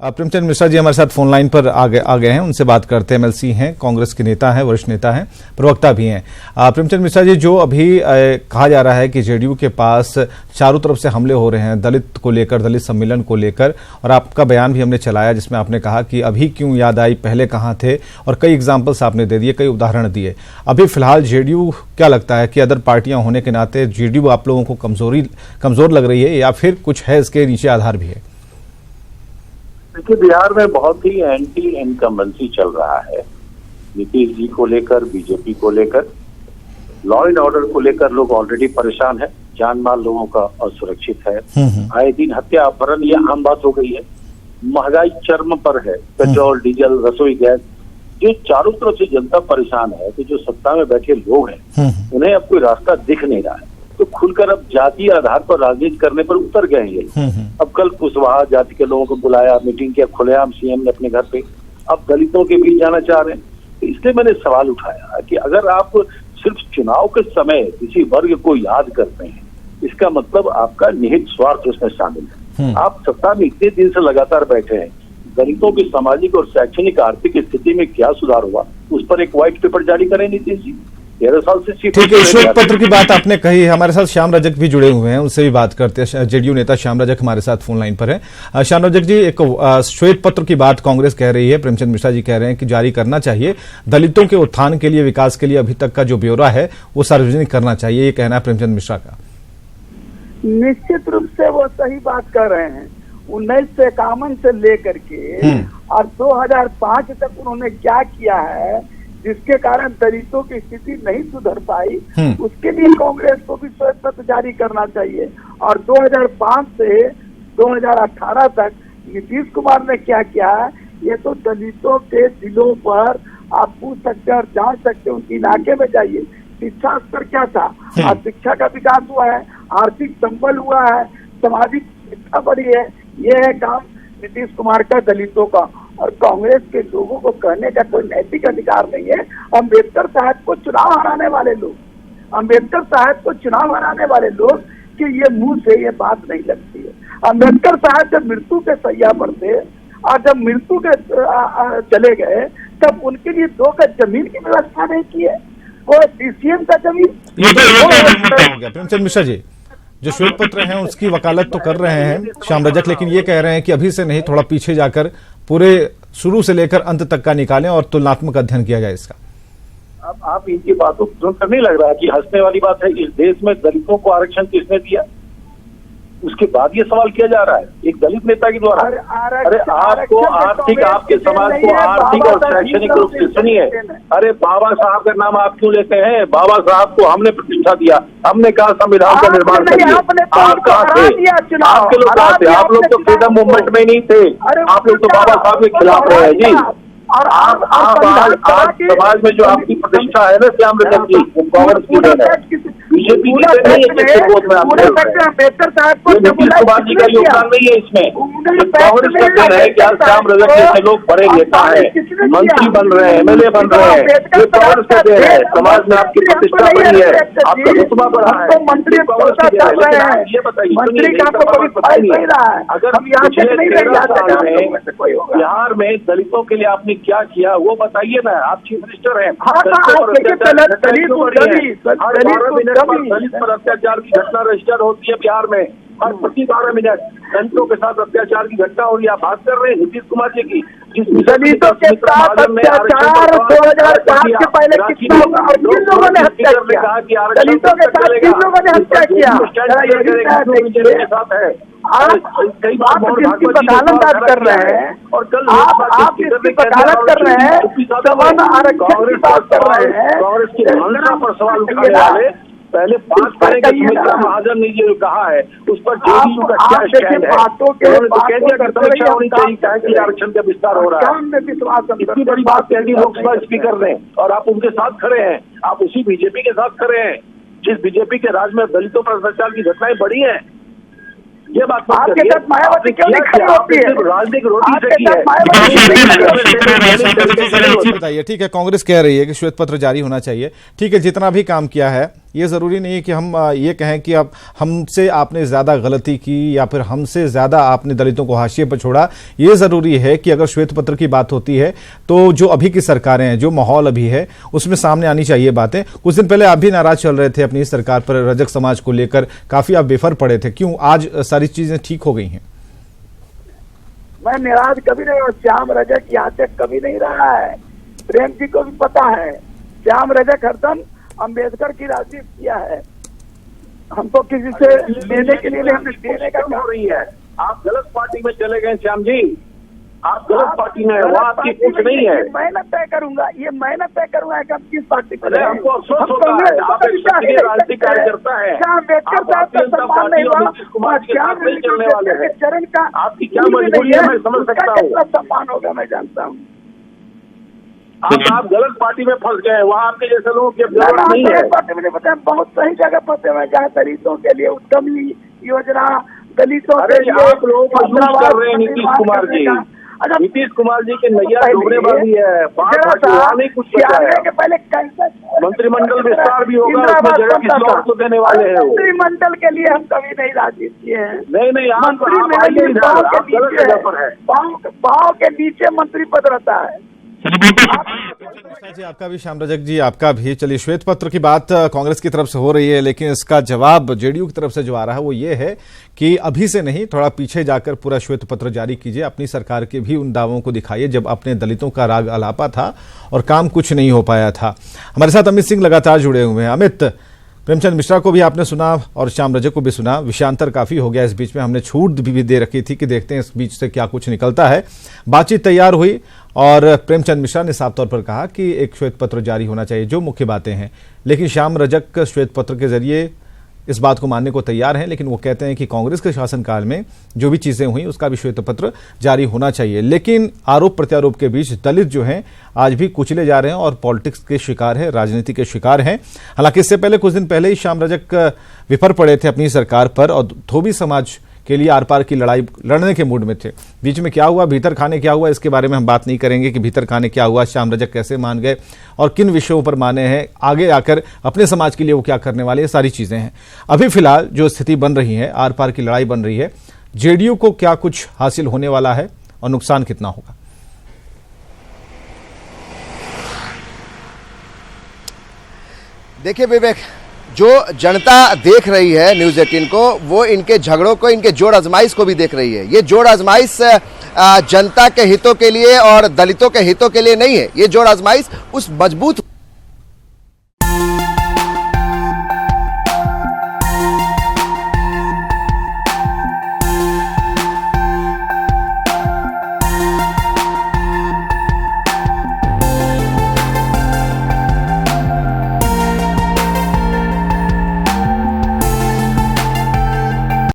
प्रेमचंद मिश्रा जी हमारे साथ phone line पर आ गए हैं, उनसे बात करते हैं। एमएलसी हैं, कांग्रेस के नेता हैं, वरिष्ठ नेता हैं, प्रवक्ता भी हैं। प्रेमचंद मिश्रा जी, जो अभी कहा जा रहा है कि जेडीयू के पास चारों तरफ से हमले हो रहे हैं दलित को लेकर, दलित सम्मेलन को लेकर, और आपका बयान भी हमने चलाया जिसमें आपने कहा कि अभी क्यों याद आई, पहले कहाँ थे, और कई एग्जाम्पल्स आपने दे दिए, कई उदाहरण दिए। अभी फिलहाल जेडीयू क्या लगता है कि अदर पार्टियां होने के नाते जेडीयू आप लोगों को कमजोर लग रही है, या फिर कुछ है इसके नीचे आधार भी है? देखिए, बिहार में बहुत ही एंटी इनकम्बेंसी चल रहा है। नीतीश जी को लेकर, बीजेपी को लेकर, लॉ एंड ऑर्डर को लेकर लोग ऑलरेडी परेशान है। जान माल लोगों का असुरक्षित है। आए दिन हत्या, अपहरण, ये आम बात हो गई है। महंगाई चरम पर है। पेट्रोल, डीजल, रसोई गैस, जो चारों तरफ से जनता परेशान है। तो जो सत्ता में बैठे लोग हैं उन्हें अब कोई रास्ता दिख नहीं रहा है, तो खुलकर अब जातीय आधार पर राजनीति करने पर उतर गए हैं ये लोग। अब कल कुशवाहा जाति के लोगों को बुलाया, मीटिंग किया खुलेआम सीएम ने अपने घर पे। अब दलितों के बीच जाना चाह रहे हैं। तो इसलिए मैंने सवाल उठाया कि अगर आप सिर्फ चुनाव के समय किसी वर्ग को याद करते हैं, इसका मतलब आपका निहित स्वार्थ उसमें शामिल है। आप सत्ता में इतने दिन से लगातार बैठे हैं, दलितों की सामाजिक और शैक्षणिक आर्थिक स्थिति में क्या सुधार हुआ, उस पर एक व्हाइट पेपर जारी करें नीतीश जी। 13 साल से ठीक है, श्वेत पत्र की बात आपने कही। हमारे साथ श्याम रजक भी जुड़े हुए हैं, उनसे भी बात करते हैं। जेडीयू नेता श्याम रजक हमारे साथ फोन लाइन पर है। श्याम रजक जी, एक श्वेत पत्र की बात कांग्रेस कह रही है, प्रेमचंद मिश्रा जी कह रहे हैं कि जारी करना चाहिए, दलितों के उत्थान के लिए, विकास के लिए अभी तक का जो ब्यौरा है वो सार्वजनिक करना चाहिए, ये कहना है प्रेमचंद मिश्रा का। निश्चित रूप से वो सही बात कर रहे हैं। 1951 से लेकर के और 2005 तक उन्होंने क्या किया है जिसके कारण दलितों की स्थिति नहीं सुधर पाई, उसके लिए कांग्रेस को भी श्वेत पत्र जारी करना चाहिए। और 2005 से 2018 तक नीतीश कुमार ने क्या किया है, ये तो दलितों के दिलों पर आप पूछ सकते हैं और जान सकते हैं। उनके इलाके में जाइए, शिक्षा स्तर क्या था, और शिक्षा का विकास हुआ है, आर्थिक संबल हुआ है, सामाजिक शिक्षा बढ़ी है। ये है काम नीतीश कुमार का दलितों का। और कांग्रेस के लोगों को कहने का कोई नैतिक अधिकार नहीं है। अम्बेडकर साहब को चुनाव हराने वाले लोग, अम्बेडकर साहब को चुनाव हराने वाले लोग कि ये मुंह से ये बात नहीं लगती है। अम्बेडकर साहब जब मृत्यु के सैया पर थे और जब मृत्यु के चले गए, तब उनके लिए 2 गज जमीन की व्यवस्था नहीं की है, वो डीसीएम का जमीन। प्रेमचंद मिश्रा जी, जो श्वेत पत्र हैं उसकी वकालत तो कर रहे हैं श्याम रजक, लेकिन ये कह रहे हैं कि अभी से नहीं, थोड़ा पीछे जाकर पूरे शुरू से लेकर अंत तक का निकालें और तुलनात्मक अध्ययन किया जाए इसका। अब आप इनकी बातों को सुनकर नहीं लग रहा कि हंसने वाली बात है। इस देश में दलितों को आरक्षण किसने दिया? उसके बाद ये सवाल किया जा रहा है एक दलित नेता के द्वारा। अरे आपको आर्थिक, आपके समाज को आर्थिक और शैक्षणिक रूप से सुनिए। अरे बाबा साहब का नाम आप क्यों लेते हैं? बाबा साहब को हमने प्रतिष्ठा दिया, हमने कहा संविधान का निर्माण करिए। आप कहाँ थे? आपके लोग कहाँ थे? आप लोग तो फ्रीडम मूवमेंट में नहीं थे, आप लोग तो बाबा साहब के खिलाफ रहे हैं जी। और आप आज समाज में जो आपकी प्रतिष्ठा है ना श्याम रजक जी, कांग्रेस की है, बीजेपी की नहीं है जिसके विरोध में आप अम्बेडकर साहब को, नीतीश कुमार जी का योगदान नहीं है इसमें। कांग्रेस का देन है कि आज श्याम रजक जैसे लोग बड़े नेता है, मंत्री बन रहे हैं, एमएलए बन रहे हैं, ये कांग्रेस का देन है। समाज में आपकी प्रतिष्ठा बढ़ी है, आपका रुतबा बढ़ा है, मंत्री कांग्रेस की देन है। ये बताइए, अगर बिहार में दलितों के लिए आपने क्या किया वो बताइए ना। आप चीफ मिनिस्टर हैं, दलित पर अत्याचार की घटना रजिस्टर होती है बिहार में हर प्रति 12 मिनट। दलितों के साथ अत्याचार की घटना हो रही है, आप बात कर रहे हैं नीतीश कुमार जी की। दलितों के साथ अत्याचार 2005 से पहले किन लोगों ने हत्या किया? दलितों के साथ किन लोगों ने हत्या किया? कई बार जिसकी वकालत आप कर रहे हैं, और कल आप जिसकी वकालत कर रहे हैं, समान आरक्षण की बात कर रहे हैं, कांग्रेस की भाषा पर सवाल उठाने वाले पहले बात करें कि सुमित्रा महाजन ने जो कहा है उस पर जेडीयू का क्या स्टैंड है। उन्होंने तो कह दिया कि समीक्षा होनी चाहिए, क्या कि आरक्षण का विस्तार हो रहा है। इतनी बड़ी बात कह दी लोकसभा स्पीकर ने, और आप उनके साथ खड़े हैं। आप उसी बीजेपी के साथ खड़े हैं जिस बीजेपी के राज में दलितों पर अत्याचार की घटनाएं बढ़ी हैं। ये बात आपके साथ मायावती क्यों नहीं खड़ी होती है? राजनीतिक रोटी से की है। बताइए, ठीक है, कांग्रेस कह रही है कि श्वेत पत्र जारी होना चाहिए, ठीक है, जितना भी काम किया है ये जरूरी नहीं है कि हम ये कहें कि अब हमसे आपने ज्यादा गलती की या फिर हमसे ज्यादा आपने दलितों को हाशिए पर छोड़ा। ये जरूरी है कि अगर श्वेत पत्र की बात होती है तो जो अभी की सरकारें हैं, जो माहौल अभी है, उसमें सामने आनी चाहिए बातें। कुछ दिन पहले आप भी नाराज चल रहे थे अपनी सरकार पर, रजक समाज को लेकर काफी आप बेफर पड़े थे, क्यों आज सारी चीजें ठीक हो गई हैं? मैं नाराज कभी नहीं हूँ। श्याम रजक यहाँ से कभी नहीं रहा है। प्रेम जी को भी पता है, श्याम रजक हरदम अम्बेडकर की राजनीति किया है। हमको किसी से लेने के लिए हमने देने का हो रही है। आप गलत पार्टी में चले गए श्याम जी, आप गलत पार्टी में, वो आपकी कुछ नहीं है। मैं न तय करूंगा, ये मैं न तय करूंगा कि हम किस पार्टी को। हमको अफसोस होता है, आप एक सक्रिय राजनीतिक कार्यकर्ता है, अम्बेडकर साहब का सम्मान नहीं हुआ, चरण का आपकी क्या मजबूरी है मैं समझ सकता हूँ। कितना सम्मान होगा मैं जानता हूँ। आप गलत पार्टी में फंस गए, वहाँ आपके जैसे लोगों की जरूरत नहीं है। पार्टी में बताया, बहुत सही जगह फंसे हुए, जहाँ दलितों के लिए उत्तम योजना, दलितों के लिए आप लोगों को यूज कर रहे हैं नीतीश कुमार जी। नीतीश कुमार जी की नैया डूबनेबाजी है, नहीं कुछ के पहले कैसे मंत्रिमंडल विस्तार भी होगा, उसमें जगह किसी और को देने वाले हैं। मंत्रिमंडल के लिए हम कभी नहीं राजनीति किए हैं। नहीं, मंत्री पाँव के नीचे मंत्री पद रहता है। जी आपका भी, श्याम रजक जी आपका भी। चलिए, श्वेत पत्र की बात कांग्रेस की तरफ से हो रही है, लेकिन इसका जवाब जेडीयू की तरफ से जो आ रहा है वो ये है कि अभी से नहीं, थोड़ा पीछे जाकर पूरा श्वेत पत्र जारी कीजिए, अपनी सरकार के भी उन दावों को दिखाइए जब अपने दलितों का राग अलापा था और काम कुछ नहीं हो पाया था। हमारे साथ अमित सिंह लगातार जुड़े हुए हैं। अमित, प्रेमचंद मिश्रा को भी आपने सुना और श्याम रजक को भी सुना, विषयांतर काफी हो गया इस बीच में, हमने छूट भी दे रखी थी कि देखते हैं इस बीच से क्या कुछ निकलता है। बातचीत तैयार हुई और प्रेमचंद मिश्रा ने साफ तौर पर कहा कि एक श्वेत पत्र जारी होना चाहिए, जो मुख्य बातें हैं, लेकिन श्याम रजक श्वेत पत्र के जरिए इस बात को मानने को तैयार हैं, लेकिन वो कहते हैं कि कांग्रेस के शासनकाल में जो भी चीजें हुई उसका भी श्वेत पत्र जारी होना चाहिए। लेकिन आरोप प्रत्यारोप के बीच दलित जो हैं आज भी कुचले जा रहे हैं और पॉलिटिक्स के शिकार है, राजनीति के शिकार हैं। हालांकि इससे पहले कुछ दिन पहले ही श्याम रजक विफर पड़े थे अपनी सरकार पर और धोबी समाज के लिए आर पार की लड़ाई लड़ने के मूड में थे। बीच में क्या हुआ, भीतर खाने क्या हुआ, इसके बारे में हम बात नहीं करेंगे कि भीतर खाने क्या हुआ, श्याम रजक कैसे मान गए और किन विषयों पर माने हैं, आगे आकर अपने समाज के लिए वो क्या करने वाले, ये सारी चीजें हैं। अभी फिलहाल जो स्थिति बन रही है, आर पार की लड़ाई बन रही है, जेडीयू को क्या कुछ हासिल होने वाला है और नुकसान कितना होगा? देखिए विवेक, जो जनता देख रही है न्यूज़ 18 को, वो इनके झगड़ों को, इनके जोड़ आजमाइश को भी देख रही है। ये जोड़ आजमाइश जनता के हितों के लिए और दलितों के हितों के लिए नहीं है। ये जोड़ आजमाइश उस मजबूत